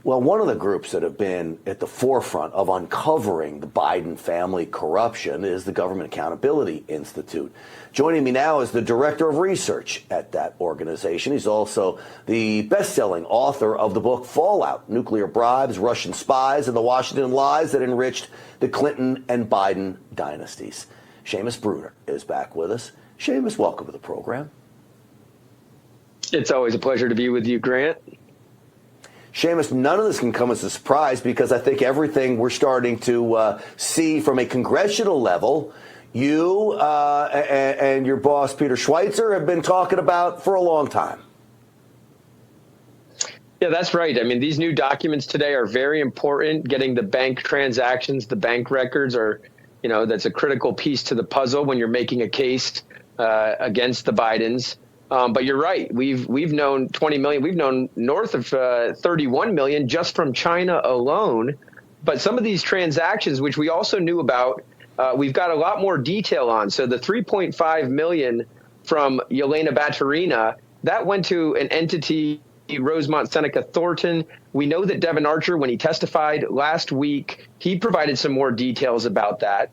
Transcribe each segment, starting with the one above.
Well, one of the groups that have been at the forefront of uncovering the Biden family corruption is the Government Accountability Institute. Joining me now is the director of research at that organization. He's also the best-selling author of the book Fallout: Nuclear Bribes, Russian Spies, and the Washington Lies That Enriched the Clinton and Biden Dynasties. Seamus Bruner is back with us. Seamus, welcome to the program. It's always a pleasure to be with you, Grant. Seamus, none of this can come as a surprise because I think everything we're starting to see from a congressional level, you and your boss, Peter Schweizer, have been talking about for a long time. Yeah, that's right. I mean, these new documents today are very important. Getting the bank transactions, the bank records are, that's a critical piece to the puzzle when you're making a case against the Bidens. But you're right. We've known 20 million. We've known north of 31 million just from China alone. But some of these transactions, which we also knew about, we've got a lot more detail on. So the 3.5 million from Yelena Baturina, that went to an entity, Rosemont Seneca Thornton. We know that Devon Archer, when he testified last week, he provided some more details about that.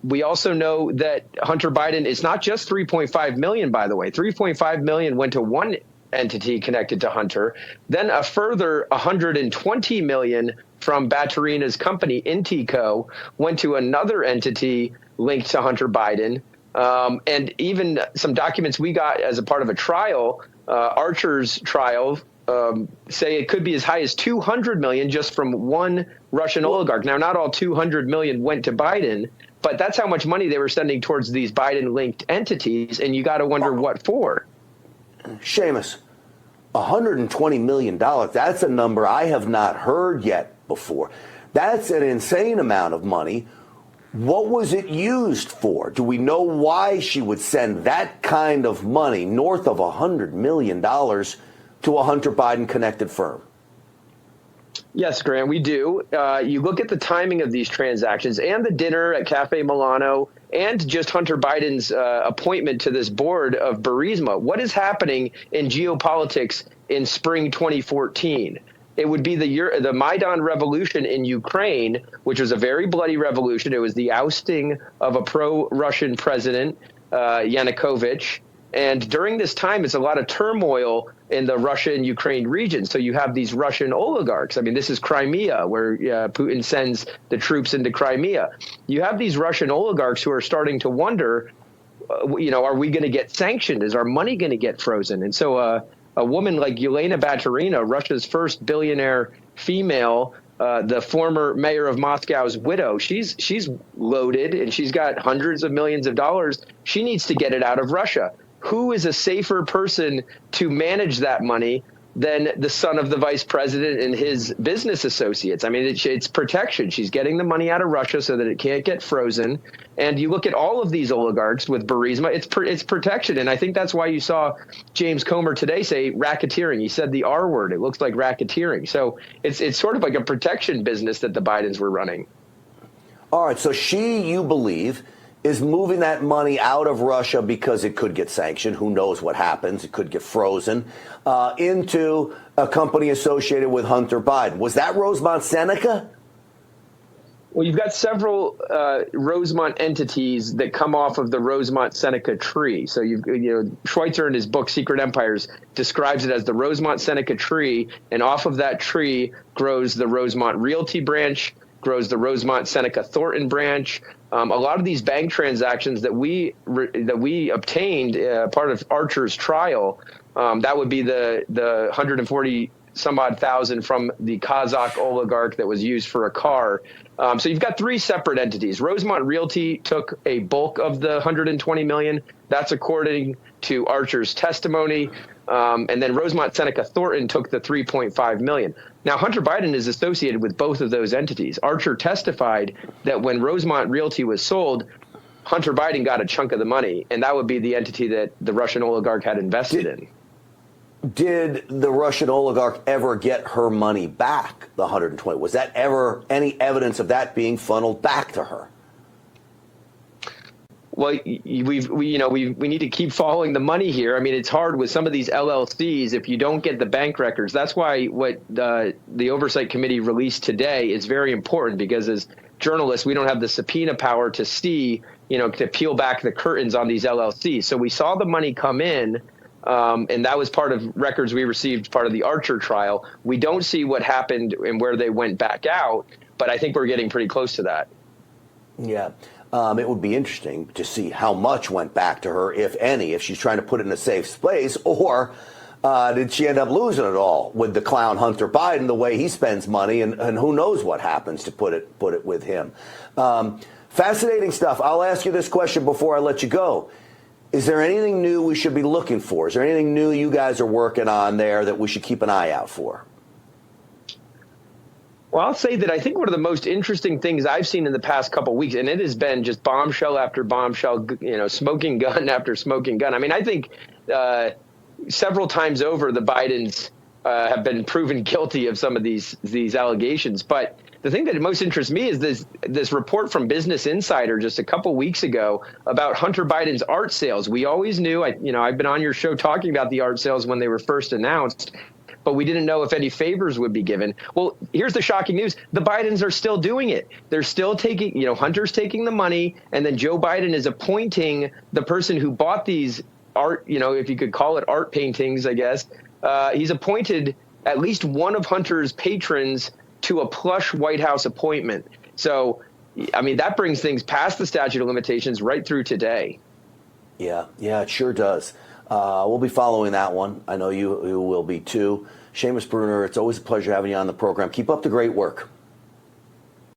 We also know that Hunter Biden is not just 3.5 million, by the way. 3.5 million went to one entity connected to Hunter. Then a further 120 million from Baturina's company, Intico, went to another entity linked to Hunter Biden. And even some documents we got as a part of a trial, Archer's trial, say it could be as high as 200 million just from one Russian oligarch. Now, not all 200 million went to Biden, but that's how much money they were sending towards these Biden-linked entities, and you got to wonder what for. Seamus, $120 million, that's a number I have not heard yet before. That's an insane amount of money. What was it used for? Do we know why she would send that kind of money, north of $100 million, to a Hunter Biden-connected firm? Yes, Grant, we do. You look at the timing of these transactions and the dinner at Cafe Milano and just Hunter Biden's appointment to this board of Burisma. What is happening in geopolitics in spring 2014? It would be the Maidan revolution in Ukraine, which was a very bloody revolution. It was the ousting of a pro-Russian president, Yanukovych. And during this time, it's a lot of turmoil in the Russia and Ukraine region. So you have these Russian oligarchs. I mean, this is Crimea, where Putin sends the troops into Crimea. You have these Russian oligarchs who are starting to wonder, are we going to get sanctioned? Is our money going to get frozen? And so a woman like Yelena Baturina, Russia's first billionaire female, the former mayor of Moscow's widow, she's loaded and she's got hundreds of millions of dollars. She needs to get it out of Russia. Who is a safer person to manage that money than the son of the vice president and his business associates? I mean, it's protection. She's getting the money out of Russia so that it can't get frozen. And you look at all of these oligarchs with Burisma, it's protection. And I think that's why you saw James Comer today say racketeering. He said the R word. It looks like racketeering. So it's sort of like a protection business that the Bidens were running. All right. So you believe, is moving that money out of Russia because it could get sanctioned. Who knows what happens? It could get frozen into a company associated with Hunter Biden. Was that Rosemont Seneca? Well, you've got several Rosemont entities that come off of the Rosemont Seneca tree. So Schweitzer in his book Secret Empires describes it as the Rosemont Seneca tree, and off of that tree grows the Rosemont Realty branch, grows the Rosemont Seneca Thornton branch. A lot of these bank transactions that we obtained part of Archer's trial, that would be the 140 some odd thousand from the Kazakh oligarch that was used for a car. So you've got three separate entities. Rosemont Realty took a bulk of the 120 million. That's according to Archer's testimony. And then Rosemont Seneca Thornton took the 3.5 million. Now, Hunter Biden is associated with both of those entities. Archer testified that when Rosemont Realty was sold, Hunter Biden got a chunk of the money, and that would be the entity that the Russian oligarch had invested in. Did the Russian oligarch ever get her money back, the 120? Was that ever any evidence of that being funneled back to her? Well, we need to keep following the money here. I mean, it's hard with some of these LLCs if you don't get the bank records. That's why what the Oversight Committee released today is very important, because as journalists, we don't have the subpoena power to see, to peel back the curtains on these LLCs. So we saw the money come in, and that was part of records we received, part of the Archer trial. We don't see what happened and where they went back out, but I think we're getting pretty close to that. Yeah. It would be interesting to see how much went back to her, if any, if she's trying to put it in a safe place, or did she end up losing it all with the clown Hunter Biden, the way he spends money, and who knows what happens, to put it with him. Fascinating stuff. I'll ask you this question before I let you go. Is there anything new we should be looking for? Is there anything new you guys are working on there that we should keep an eye out for? Well, I'll say that I think one of the most interesting things I've seen in the past couple of weeks, and it has been just bombshell after bombshell, smoking gun after smoking gun. I mean, I think several times over the Bidens have been proven guilty of some of these allegations. But the thing that most interests me is this report from Business Insider just a couple weeks ago about Hunter Biden's art sales. We always knew, I've been on your show talking about the art sales when they were first announced, but we didn't know if any favors would be given. Well, here's the shocking news. The Bidens are still doing it. They're still taking, Hunter's taking the money, and then Joe Biden is appointing the person who bought these art, if you could call it art paintings, I guess. He's appointed at least one of Hunter's patrons to a plush White House appointment. So, I mean, that brings things past the statute of limitations right through today. Yeah, it sure does. We'll be following that one. I know you will be too. Seamus Bruner, it's always a pleasure having you on the program. Keep up the great work.